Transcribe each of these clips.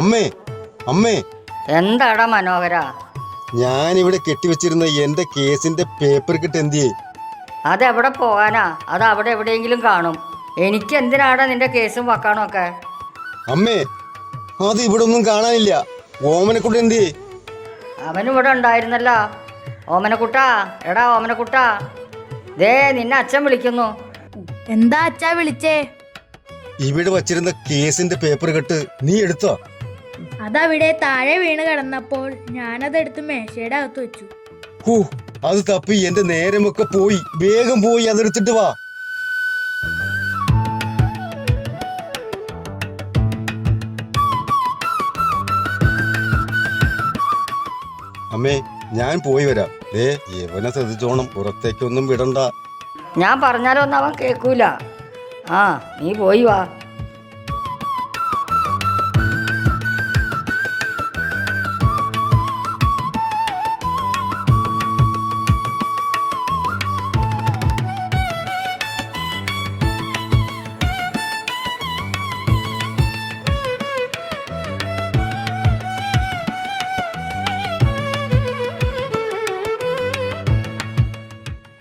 അമ്മേ അമ്മേ എന്താടാ മനോഹര? ഞാനിവിടെ കെട്ടിവെച്ചിരുന്ന എന്റെ കേസിന്റെ പേപ്പർ കിട്ട് എന്തിയേ? അതെവിടെ പോകാനാ? അത് അവിടെ എവിടെയെങ്കിലും കാണും. എനിക്ക് എന്തിനാടാ നിന്റെ കേസും വക്കാണോ ഒക്കെ? അമ്മേ അത് ഇവിടെ ഒന്നും കാണാനില്ല. ഓമനക്കുട്ടി എന്തിയേ? അവനിവിടെ ഉണ്ടായിരുന്നല്ലോ. ഓമനക്കുട്ടാ, എടാ ഓമനക്കുട്ടാ, ദേ നിന്നെ അച്ഛൻ വിളിക്കുന്നു. എന്താ അച്ഛാ വിളിച്ചേ? ഇവിടെ വച്ചിരുന്ന കേസിന്റെ പേപ്പർ കെട്ട് നീ എടുത്തോ? അതവിടെ താഴെ വീണ് കിടന്നപ്പോൾ ഞാനതെടുത്ത് മേശയുടെ അകത്ത് വെച്ചു. ഹൂ, അത് തപ്പി എന്റെ നേരമൊക്കെ പോയി. വേഗം പോയി അതെടുത്തിട്ട് വാ. അമ്മേ ഞാൻ പോയി വരാം. ഇവനെ ശ്രദ്ധിച്ചോണം, പുറത്തേക്കൊന്നും വിടണ്ട. ഞാൻ പറഞ്ഞാലൊന്നും അവൻ കേൾക്കൂല. ആ, നീ പോയി വാ.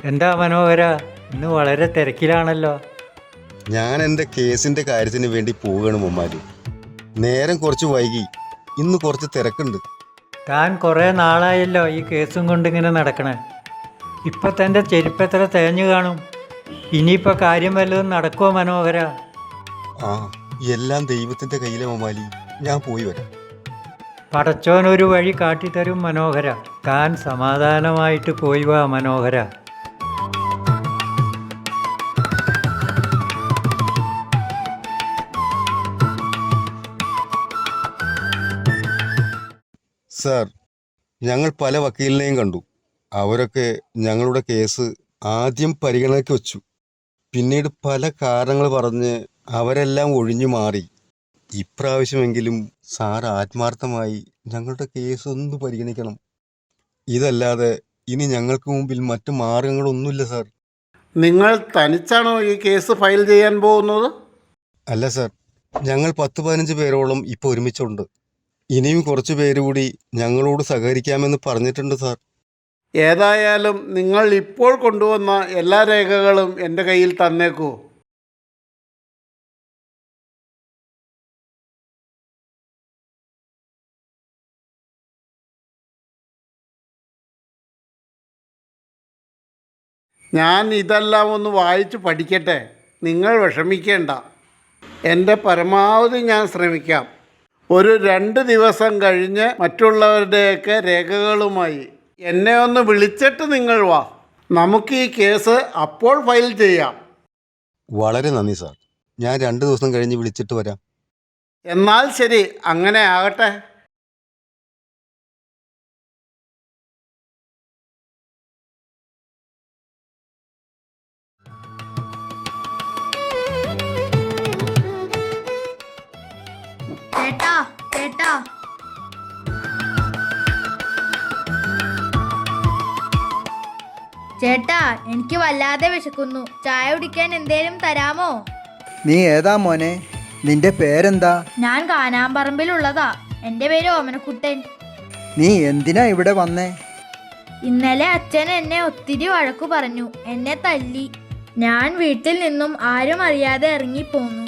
എന്താ മനോഹര, ഇന്ന് വളരെ തിരക്കിലാണല്ലോ. ഞാൻ എൻ്റെ കേസിന്റെ കാര്യത്തിന് വേണ്ടി പോവുകയാണ് മുമ്മാര്. നേരം കുറച്ച് വൈകി, ഇന്ന് കുറച്ച് തിരക്കുണ്ട്. താൻ കുറേ നാളായല്ലോ ഈ കേസും കൊണ്ടിങ്ങനെ നടക്കണേ. ഇപ്പം തൻ്റെ ചെരുപ്പ് എത്ര തേഞ്ഞു കാണും. ഇനിയിപ്പോൾ കാര്യം വല്ലതും നടക്കുമോ മനോഹര? ആ, എല്ലാം ദൈവത്തിന്റെ കയ്യിലെ മമാലി. ഞാൻ പോയി വരാം. പടച്ചോനൊരു വഴി കാട്ടിത്തരും മനോഹര. താൻ സമാധാനമായിട്ട് പോയി വാ മനോഹര. സാർ, ഞങ്ങൾ പല വക്കീലിനെയും കണ്ടു. അവരൊക്കെ ഞങ്ങളുടെ കേസ് ആദ്യം പരിഗണനയ്ക്ക് വെച്ചു. പിന്നീട് പല കാരണങ്ങൾ പറഞ്ഞ് അവരെല്ലാം ഒഴിഞ്ഞു മാറി. ഇപ്രാവശ്യമെങ്കിലും സാർ ആത്മാർത്ഥമായി ഞങ്ങളുടെ കേസ് ഒന്ന് പരിഗണിക്കണം. ഇതല്ലാതെ ഇനി ഞങ്ങൾക്ക് മുമ്പിൽ മറ്റു മാർഗങ്ങളൊന്നുമില്ല സാർ. നിങ്ങൾ തനിച്ചാണോ ഈ കേസ് ഫയൽ ചെയ്യാൻ പോകുന്നത്? അല്ല സാർ, ഞങ്ങൾ 10-15 പേരോളം ഇപ്പോൾ ഒരുമിച്ചുണ്ട്. ഇനിയും കുറച്ച് പേര് കൂടി ഞങ്ങളോട് സഹകരിക്കാമെന്ന് പറഞ്ഞിട്ടുണ്ട് സാർ. ഏതായാലും നിങ്ങൾ ഇപ്പോൾ കൊണ്ടുവന്ന എല്ലാ രേഖകളും എൻ്റെ കയ്യിൽ തന്നേക്കൂ. ഞാൻ ഇതെല്ലാം ഒന്ന് വായിച്ച് പഠിക്കട്ടെ. നിങ്ങൾ വിഷമിക്കേണ്ട. എൻ്റെ പരമാവധി ഞാൻ ശ്രമിക്കാം. ഒരു 2 ദിവസം കഴിഞ്ഞ് മറ്റുള്ളവരുടെയൊക്കെ രേഖകളുമായി എന്നെ ഒന്ന് വിളിച്ചിട്ട് നിങ്ങൾ വാ. നമുക്ക് ഈ കേസ് അപ്പോൾ ഫയൽ ചെയ്യാം. വളരെ നന്ദി സാർ. ഞാൻ 2 ദിവസം കഴിഞ്ഞ് വിളിച്ചിട്ട് വരാം. എന്നാൽ ശരി, അങ്ങനെ ആകട്ടെ. ചേട്ടാ ചേട്ടാ, ചേട്ടാ എനിക്ക് വല്ലാതെ വിശക്കുന്നു. ചായ കുടിക്കാൻ എന്തേലും തരാമോ? നീ ഏതാ മോനെ? നിന്റെ പേരെന്താ? ഞാൻ കാനാമ്പറമ്പിലുള്ളതാ. എൻ്റെ പേര് ഓമനക്കുട്ടൻ. നീ എന്തിനാ ഇവിടെ വന്നേ? ഇന്നലെ അച്ഛൻ എന്നെ ഒത്തിരി വഴക്കു പറഞ്ഞു. എന്നെ തല്ലി. ഞാൻ വീട്ടിൽ നിന്നും ആരും അറിയാതെ ഇറങ്ങിപ്പോന്നു.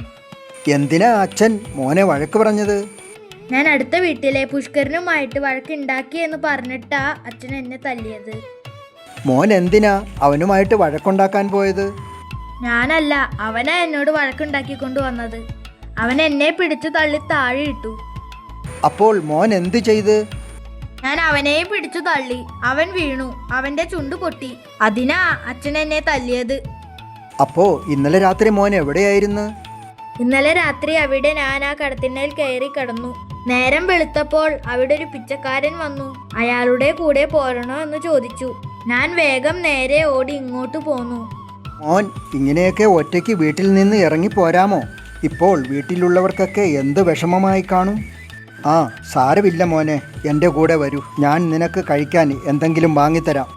എന്തിനാ അച്ഛൻ മോനെ വഴക്ക് പറഞ്ഞത്? ഞാൻ അടുത്ത വീട്ടിലെ പുഷ്കരനുമായിട്ട് വഴക്കുണ്ടാക്കി എന്ന് പറഞ്ഞിട്ടാ അച്ഛൻ എന്നെ തല്ലിയത്. മോൻ എന്തിനാ അവനുമായിട്ട് വഴക്കുണ്ടാക്കാൻ പോയത്? ഞാനല്ല, അവനാ എന്നോട് വഴക്കുണ്ടാക്കിക്കൊണ്ട് വന്നത്. അവൻ എന്നെ പിടിച്ചു തള്ളി താഴെ ഇട്ടു. അപ്പോൾ മോൻ എന്ത് ചെയ്ത്? ഞാൻ അവനെയും പിടിച്ചു തള്ളി. അവൻ വീണു. അവന്റെ ചുണ്ടു പൊട്ടി. അതിനാ അച്ഛൻ എന്നെ തല്ലിയത്. അപ്പോ ഇന്നലെ രാത്രി മോൻ എവിടെയായിരുന്നു? ഇന്നലെ രാത്രി അവിടെ ഞാൻ ആ കടത്തിന്മേൽ കയറി കിടന്നു. നേരം വെളുത്തപ്പോൾ അവിടെ ഒരു പിച്ചക്കാരൻ വന്നു. അയാളുടെ കൂടെ പോരണോ എന്ന് ചോദിച്ചു. ഞാൻ വേഗം നേരെ ഓടി ഇങ്ങോട്ട് പോന്നു. മോൻ ഇങ്ങനെയൊക്കെ ഒറ്റയ്ക്ക് വീട്ടിൽ നിന്ന് ഇറങ്ങി പോരാമോ? ഇപ്പോൾ വീട്ടിലുള്ളവർക്കൊക്കെ എന്ത് വിഷമമായി കാണും. ആ, സാരമില്ല മോനെ, എൻ്റെ കൂടെ വരൂ. ഞാൻ നിനക്ക് കഴിക്കാൻ എന്തെങ്കിലും വാങ്ങിത്തരാം.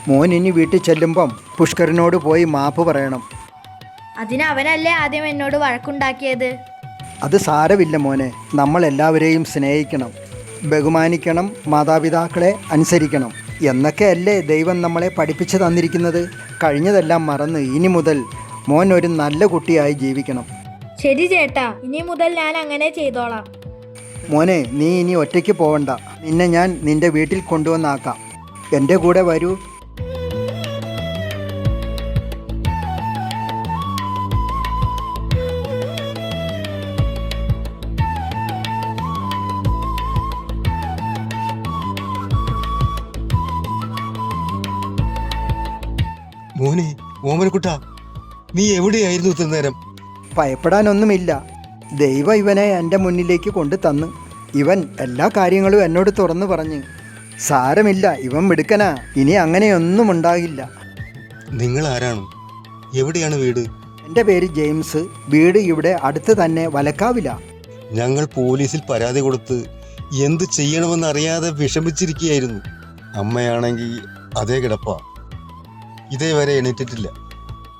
മോൻ ഇനി വീട്ടിൽ ചെല്ലുമ്പം പുഷ്കരനോട് പോയി മാപ്പ് പറയണം. അതിന് അവനല്ലേ ആദ്യം എന്നോട് വഴക്കുണ്ടാക്കിയത്. അത് സാരമില്ല മോനെ, നമ്മൾ എല്ലാവരെയും സ്നേഹിക്കണം, ബഹുമാനിക്കണം, മാതാപിതാക്കളെ അനുസരിക്കണം എന്നൊക്കെയല്ലേ ദൈവം നമ്മളെ പഠിപ്പിച്ചു തന്നിരിക്കുന്നത്. കഴിഞ്ഞതെല്ലാം മറന്ന് ഇനി മുതൽ മോൻ ഒരു നല്ല കുട്ടിയായി ജീവിക്കണം. ശരി ചേട്ടാ, ഇനി മുതൽ ഞാൻ അങ്ങനെ ചെയ്തോളാം. മോനെ, നീ ഇനി ഒറ്റയ്ക്ക് പോവണ്ട. നിന്നെ ഞാൻ നിന്റെ വീട്ടിൽ കൊണ്ടുവന്നാക്കാം. എൻ്റെ കൂടെ വരൂ. മോനെ, ഓമനക്കുട്ടാ, നീ എവിടെയായിരുന്നു ഇത്ര നേരം? ഭയപ്പെടാനൊന്നുമില്ല. ദൈവം ഇവനെ എൻ്റെ മുന്നിലേക്ക് കൊണ്ടു തന്നു. ഇവൻ എല്ലാ കാര്യങ്ങളും എന്നോട് തുറന്നു പറഞ്ഞ്. സാരമില്ല, ഇവൻ മിടുക്കനാ. ഇനി അങ്ങനെയൊന്നും ഉണ്ടാകില്ല. നിങ്ങൾ ആരാണ്? എവിടെയാണ് വീട്? എൻ്റെ പേര് ജെയിംസ്. വീട് ഇവിടെ അടുത്ത് തന്നെ, വലക്കാവില. ഞങ്ങൾ പോലീസിൽ പരാതി കൊടുത്ത് എന്ത് ചെയ്യണമെന്നറിയാതെ വിഷമിച്ചിരിക്കുകയായിരുന്നു. അമ്മയാണെങ്കിൽ അതേ കിടപ്പാ, ഇതേവരെ എണീറ്റിട്ടില്ല.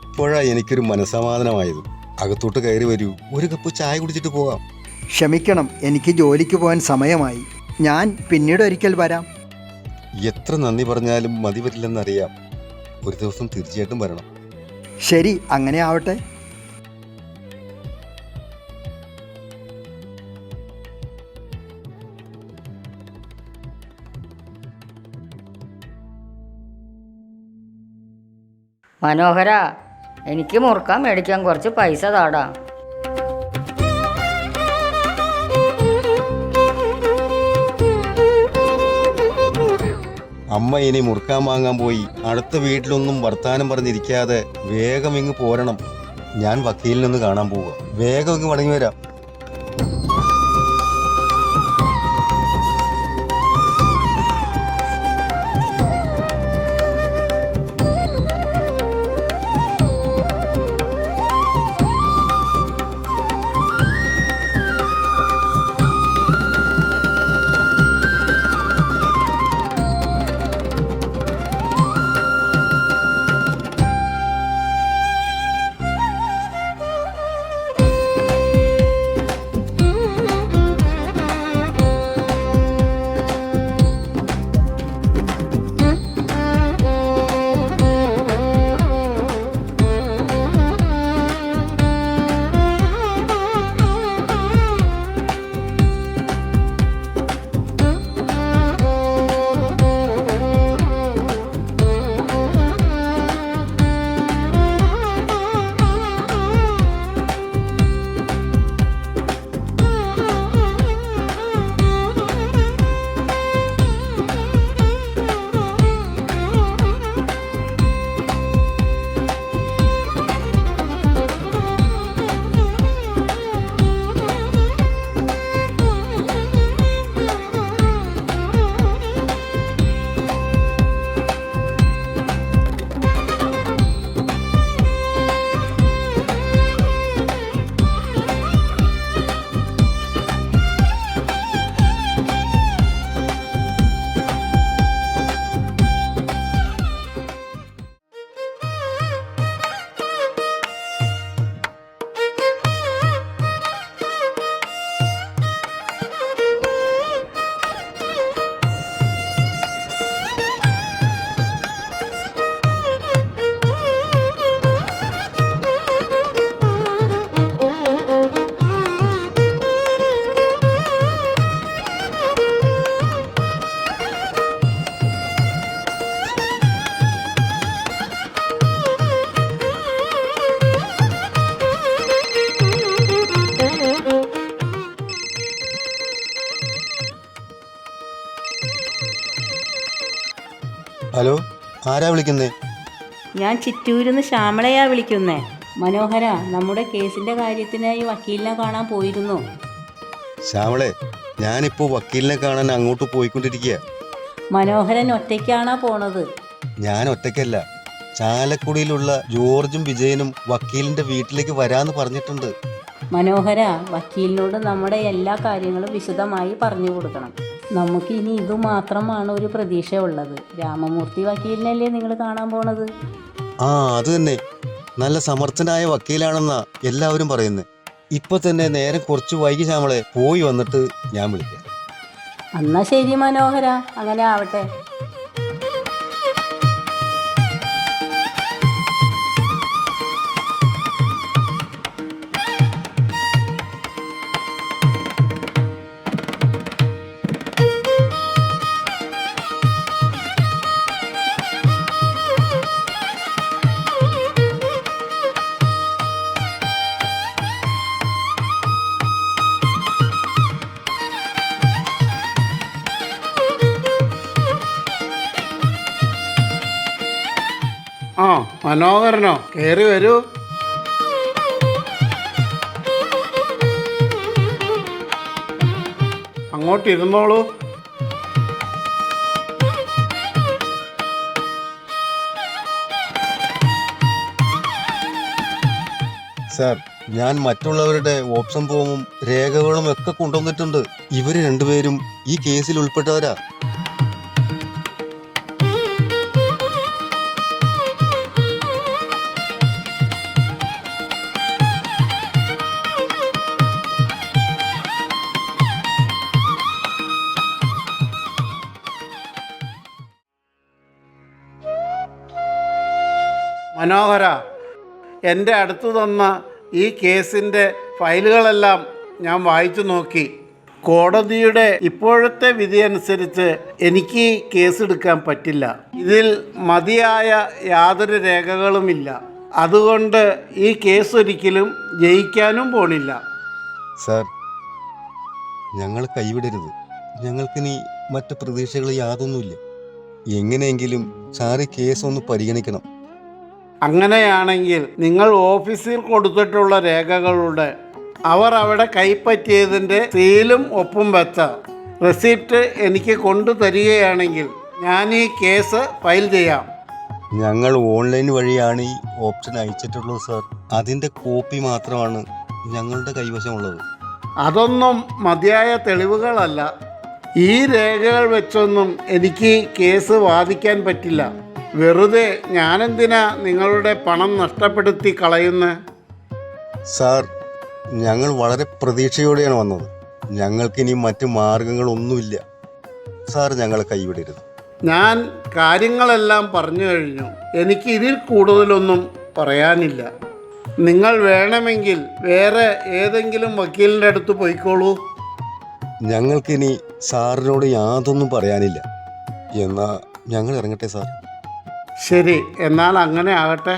ഇപ്പോഴാ എനിക്കൊരു മനസ്സമാധാനമായത്. അകത്തോട്ട് കയറി വരൂ, ഒരു കപ്പ് ചായ കുടിച്ചിട്ട് പോകാം. ക്ഷമിക്കണം, എനിക്ക് ജോലിക്ക് പോകാൻ സമയമായി. ഞാൻ പിന്നീട് ഒരിക്കൽ വരാം. എത്ര നന്ദി പറഞ്ഞാലും മതി വരില്ലെന്നറിയാം. ഒരു ദിവസം തീർച്ചയായിട്ടും വരണം. ശരി, അങ്ങനെ ആവട്ടെ. മനോഹര, എനിക്ക് മുറുക്കാൻ മേടിക്കാൻ കുറച്ച് പൈസ താടാ. അമ്മ ഇനി മുറുക്കാൻ വാങ്ങാൻ പോയി. അടുത്ത വീട്ടിലൊന്നും വർത്താനം പറഞ്ഞിരിക്കാതെ വേഗം ഇങ്ങ് പോരണം. ഞാൻ വക്കീലിനൊന്ന് കാണാൻ പോവുക. വേഗം ഇങ്ങ് മടങ്ങി വരാം. ഹലോ, ആരാ വിളിക്കുന്നേ? ഞാൻ ചിറ്റൂരിന്ന് ശ്യാമളയാ വിളിക്കുന്നേ. മനോഹര, നമ്മുടെ കേസിന്റെ കാര്യത്തിനായി വക്കീലിനെ കാണാൻ പോയിരുന്നു. ശ്യാമളെ, ഞാനിപ്പോൾ വക്കീലിനെ കാണാൻ അങ്ങോട്ട് പോയിക്കൊണ്ടിരിക്കുക. മനോഹരൻ ഒറ്റയ്ക്കാണോ പോണത്? ഞാൻ ഒറ്റയ്ക്കല്ല, ചാലക്കുടിയിലുള്ള ജോർജും വിജയനും വക്കീലിന്റെ വീട്ടിലേക്ക് വരാന്ന് പറഞ്ഞിട്ടുണ്ട്. മനോഹര, വക്കീലിനോട് നമ്മുടെ എല്ലാ കാര്യങ്ങളും വിശദമായി പറഞ്ഞു കൊടുക്കണം. നമുക്ക് ഇനി ഇത് മാത്രമാണ് ഒരു പ്രതീക്ഷ ഉള്ളത്. രാമമൂർത്തി വക്കീലിനല്ലേ നിങ്ങൾ കാണാൻ പോണത്? ആ അത് തന്നെ, നല്ല സമർത്ഥനായ വക്കീലാണെന്നാ എല്ലാവരും പറയുന്നത്. ഇപ്പൊ തന്നെ നേരം കുറച്ച് വൈകി ശ്യാമളെ, പോയി വന്നിട്ട് ഞാൻ വിളിക്കാം. എന്നാ ശരി മനോഹര, അങ്ങനെ ആവട്ടെ. ആ മനോഹരനോ, കയറി വരൂ. അങ്ങോട്ടിരുന്നോളൂ. സാർ, ഞാൻ മറ്റുള്ളവരുടെ ഓപ്ഷൻ ഫോമും രേഖകളും ഒക്കെ കൊണ്ടുവന്നിട്ടുണ്ട്. ഇവര് രണ്ടുപേരും ഈ കേസിൽ ഉൾപ്പെട്ടവരാ. മനോഹര, എൻ്റെ അടുത്ത് തന്ന ഈ കേസിൻ്റെ ഫയലുകളെല്ലാം ഞാൻ വായിച്ചു നോക്കി. കോടതിയുടെ ഇപ്പോഴത്തെ വിധി അനുസരിച്ച് എനിക്ക് ഈ കേസ് എടുക്കാൻ പറ്റില്ല. ഇതിൽ മതിയായ യാതൊരു രേഖകളുമില്ല. അതുകൊണ്ട് ഈ കേസ് ഒരിക്കലും ജയിക്കാനും പോണില്ല. സാർ, ഞങ്ങൾ കൈവിടരുത്. ഞങ്ങൾക്കിനി മറ്റു പ്രതീക്ഷകൾ യാതൊന്നുമില്ല. എങ്ങനെയെങ്കിലും സാറ് കേസ് ഒന്ന് പരിഗണിക്കണം. അങ്ങനെയാണെങ്കിൽ നിങ്ങൾ ഓഫീസിൽ കൊടുത്തിട്ടുള്ള രേഖകളുടെ അവർ അവിടെ കൈപ്പറ്റിയതിൻ്റെ സീലും ഒപ്പും വെച്ച റെസിപ്റ്റ് എനിക്ക് കൊണ്ടു തരികയാണെങ്കിൽ ഞാൻ ഈ കേസ് ഫയൽ ചെയ്യാം. ഞങ്ങൾ ഓൺലൈൻ വഴിയാണ് ഈ ഓപ്ഷൻ അയച്ചിട്ടുള്ളത് സാർ. അതിൻ്റെ കോപ്പി മാത്രമാണ് ഞങ്ങളുടെ കൈവശമുള്ളത്. അതൊന്നും മതിയായ തെളിവുകളല്ല. ഈ രേഖകൾ വെച്ചൊന്നും എനിക്ക് കേസ് വാദിക്കാൻ പറ്റില്ല. വെറുതെ ഞാനെന്തിനാ നിങ്ങളുടെ പണം നഷ്ടപ്പെടുത്തി കളയുന്നത്? സാർ, ഞങ്ങൾ വളരെ പ്രതീക്ഷയോടെയാണ് വന്നത്. ഞങ്ങൾക്കിനി മറ്റു മാർഗങ്ങളൊന്നുമില്ല. സാർ, ഞങ്ങളെ കൈവിടരുത്. ഞാൻ കാര്യങ്ങളെല്ലാം പറഞ്ഞു കഴിഞ്ഞു. എനിക്ക് ഇതിൽ കൂടുതലൊന്നും പറയാനില്ല. നിങ്ങൾ വേണമെങ്കിൽ വേറെ ഏതെങ്കിലും വക്കീലിൻ്റെ അടുത്ത് പോയിക്കോളൂ. ഞങ്ങൾക്കിനി സാറിനോട് യാതൊന്നും പറയാനില്ല. എന്നാ ഞങ്ങൾ ഇറങ്ങട്ടെ സാർ. ശരി, എന്നാൽ അങ്ങനെ ആകട്ടെ.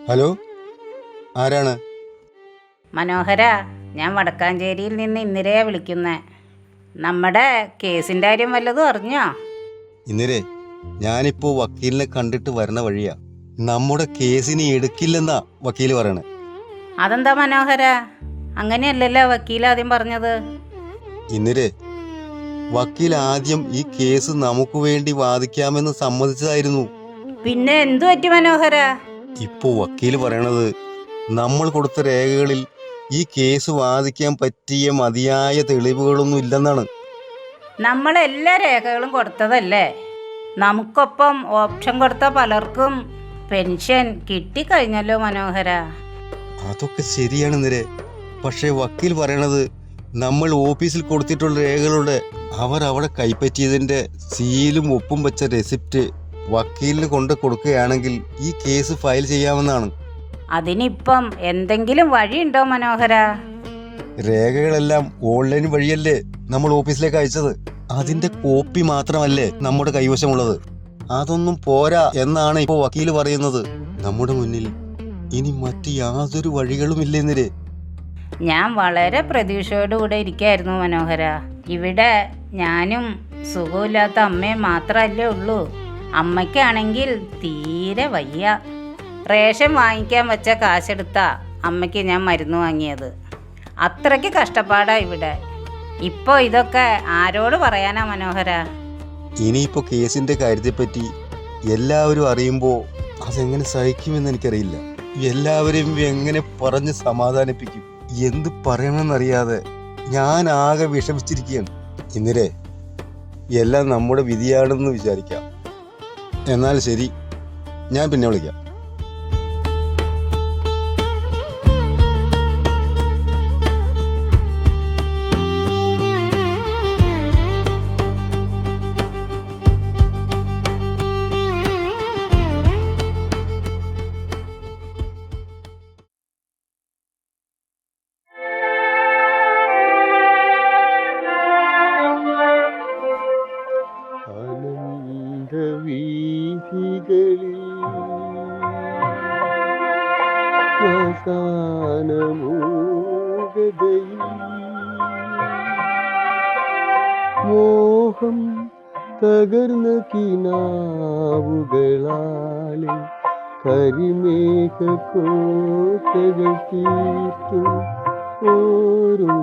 ഹലോ, ആരാണ്? മനോഹര, ഞാൻ വടക്കാഞ്ചേരിയിൽ നിന്ന് ഇന്ദിരയെ വിളിക്കുന്നേ. നമ്മുടെ കേസിൻ്റെ കാര്യം വല്ലതും അറിഞ്ഞോ? ഇന്നലെ ഞാനിപ്പോൾ വക്കീലിനെ കണ്ടിട്ട് വരണ വഴിയാ. നമ്മുടെ കേസിന് എടുക്കില്ലെന്നാ വക്കീൽ പറയണേ. അതെന്താ മനോഹര, അങ്ങനെയല്ലല്ലോ വക്കീൽ ആദ്യം പറഞ്ഞത്. ഇന്നലെ വക്കീൽ ആദ്യം ഈ കേസ് നമുക്ക് വേണ്ടി വാദിക്കാമെന്ന് സമ്മതിച്ചതായിരുന്നു. പിന്നെ എന്തു പറ്റി മനോഹര? ഇപ്പോൾ വക്കീൽ പറയണത് നമ്മൾ കൊടുത്ത രേഖകളിൽ ഈ കേസ് വാദിക്കാൻ പറ്റിയ മതിയായ തെളിവുകളൊന്നും ഇല്ലെന്നാണ്. നമ്മളെല്ലാ രേഖകളും കൊടുത്തതല്ലേ. നമുക്കൊപ്പം ഓപ്ഷൻ കൊടുത്ത പലർക്കും പെൻഷൻ കിട്ടിക്കഴിഞ്ഞല്ലോ മനോഹര. അതൊക്കെ ശരിയാണ് നിരെ. പക്ഷേ വക്കീൽ പറയണത് നമ്മൾ ഓഫീസിൽ കൊടുത്തിട്ടുള്ള രേഖകളുടെ അവർ അവിടെ കൈപ്പറ്റിയതിൻ്റെ സീലും ഒപ്പും വെച്ച റെസിപ്റ്റ് വക്കീലിന് കൊണ്ട് കൊടുക്കുകയാണെങ്കിൽ ഈ കേസ് ഫയൽ ചെയ്യാമെന്നാണ്. അതിനിപ്പം എന്തെങ്കിലും വഴിയുണ്ടോ മനോഹര? രേഖകളെല്ലാം ഓൺലൈൻ വഴിയല്ലേ നമ്മൾ ഓഫീസിലേക്ക് അയച്ചത്. അതിന്റെ കോപ്പി മാത്രമല്ലേ നമ്മുടെ കൈവശമുള്ളത്. അതൊന്നും പോരാ എന്നാണ് ഇപ്പോൾ വക്കീൽ പറയുന്നത്. നമ്മുടെ മുന്നിൽ ഇനി മറ്റ് യാതൊരു വഴികളുമില്ലെന്നിരെ. ഞാൻ വളരെ പ്രതീക്ഷയോടുകൂടെ ഇരിക്കായിരുന്നു മനോഹര. ഇവിടെ ഞാനും സുഖമില്ലാത്ത അമ്മയും മാത്രമല്ലേ ഉള്ളൂ. അമ്മയ്ക്കാണെങ്കിൽ തീരെ വയ്യ. റേഷൻ വാങ്ങിക്കാൻ വെച്ച കാശെടുത്താ അമ്മയ്ക്ക് ഞാൻ മരുന്ന് വാങ്ങിയത്. അത്രയ്ക്ക് കഷ്ടപ്പാടാ ഇവിടെ. ഇപ്പോൾ ഇതൊക്കെ ആരോട് പറയാനാ മനോഹര? ഇനിയിപ്പോൾ കേസിൻ്റെ കാര്യത്തെപ്പറ്റി എല്ലാവരും അറിയുമ്പോൾ അതെങ്ങനെ സഹിക്കുമെന്ന് എനിക്കറിയില്ല. എല്ലാവരെയും എങ്ങനെ പറഞ്ഞ് സമാധാനിപ്പിക്കും? എന്ത് പറയണമെന്നറിയാതെ ഞാൻ ആകെ വിഷമിച്ചിരിക്കുകയാണ്. ഇന്ദിരേ, എല്ലാം നമ്മുടെ വിധിയാണെന്ന് വിചാരിക്കാം. എന്നാൽ ശരി, ഞാൻ പിന്നെ വിളിക്കാം. മോഹം തകർന്ന കിനാവുകളാലെ കരിമേഘ കോട്ടകൾ തീർത്തു ഓരോ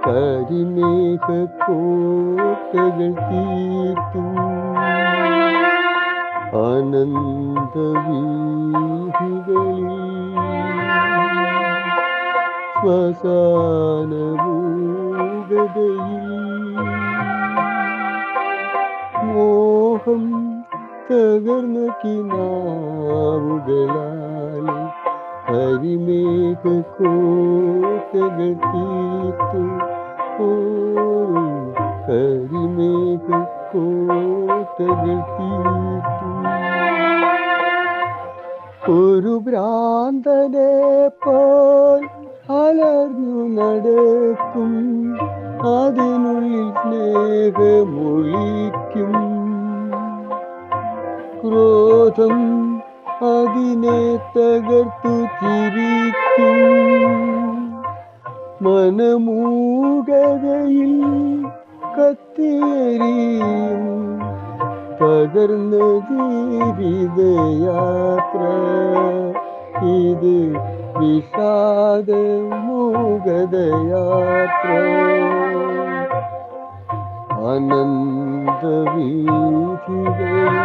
കരിമേഘ കോട്ടകൾ തീർത്തു അനന്തവീഥികളിൽ ശ്മശാനഭൂഗതയിൽ മോഹം തകർന്ന കിനാവുകളാലെ കരിമേഘ കോട്ടകൾ തീർത്തു ഓരോ കരിമേഘ കോട്ടകൾ തീർത്തു ഒരു ഭ്രാന്തനെ പോൽ അലർന്നു നടക്കും അതിനുള്ളിൽ സ്നേഹമൊളിക്കും ക്രോധം അതിനെ തകർത്തു ചിരിക്കും മനമൂകതയിൽ കത്തിയെരിയും പകർന്ന ജീവിതയാത്ര ഇത് വിഷാദമൂകതയാത്ര അനന്തവീഥികളിൽ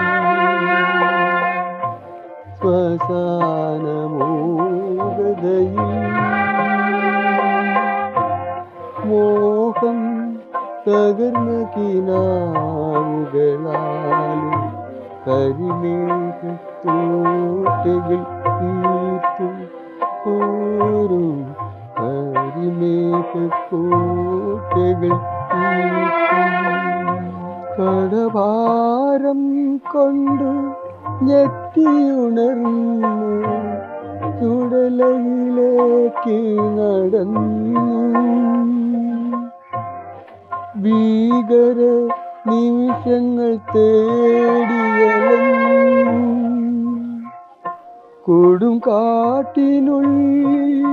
ശ്മശാനമൂകതയിൽ മോഹം തകർന്ന കിനാവുകളാലെ കരിമേഘ കോട്ടകൾ തീർത്തു ഓരോ കരിമേഘ കോട്ടകൾ തീർത്തു കടഭാരം കൊണ്ട് ഞെട്ടിയുണർന്നു ചുടലയിലേക്ക് നടന്നു ഭീകര നിമിഷങ്ങൾ തേടിയലഞ്ഞു കൊടും കാട്ടിനുള്ളിൽ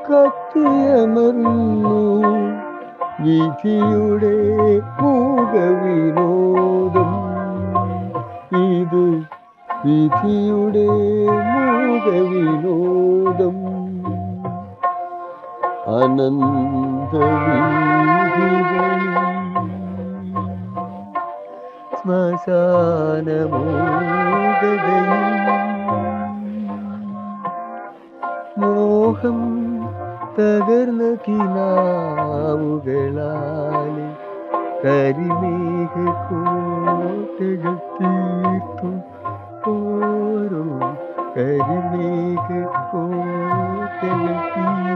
കത്തിയമർന്നു വിധിയുടെ മൂകവിനോദം ഇത് വിധിയുടെ മൂകവിനോദം അനന്തവീഥികളിൽ ശ്മശാനമൂകതയിൽ മോഹം തകർന്ന കിനാവുകളാലെ കരിമേഘ കോട്ടകൾ തീർത്തു ഓരോ കരിമേഘ കോട്ടകൾ തീർത്തു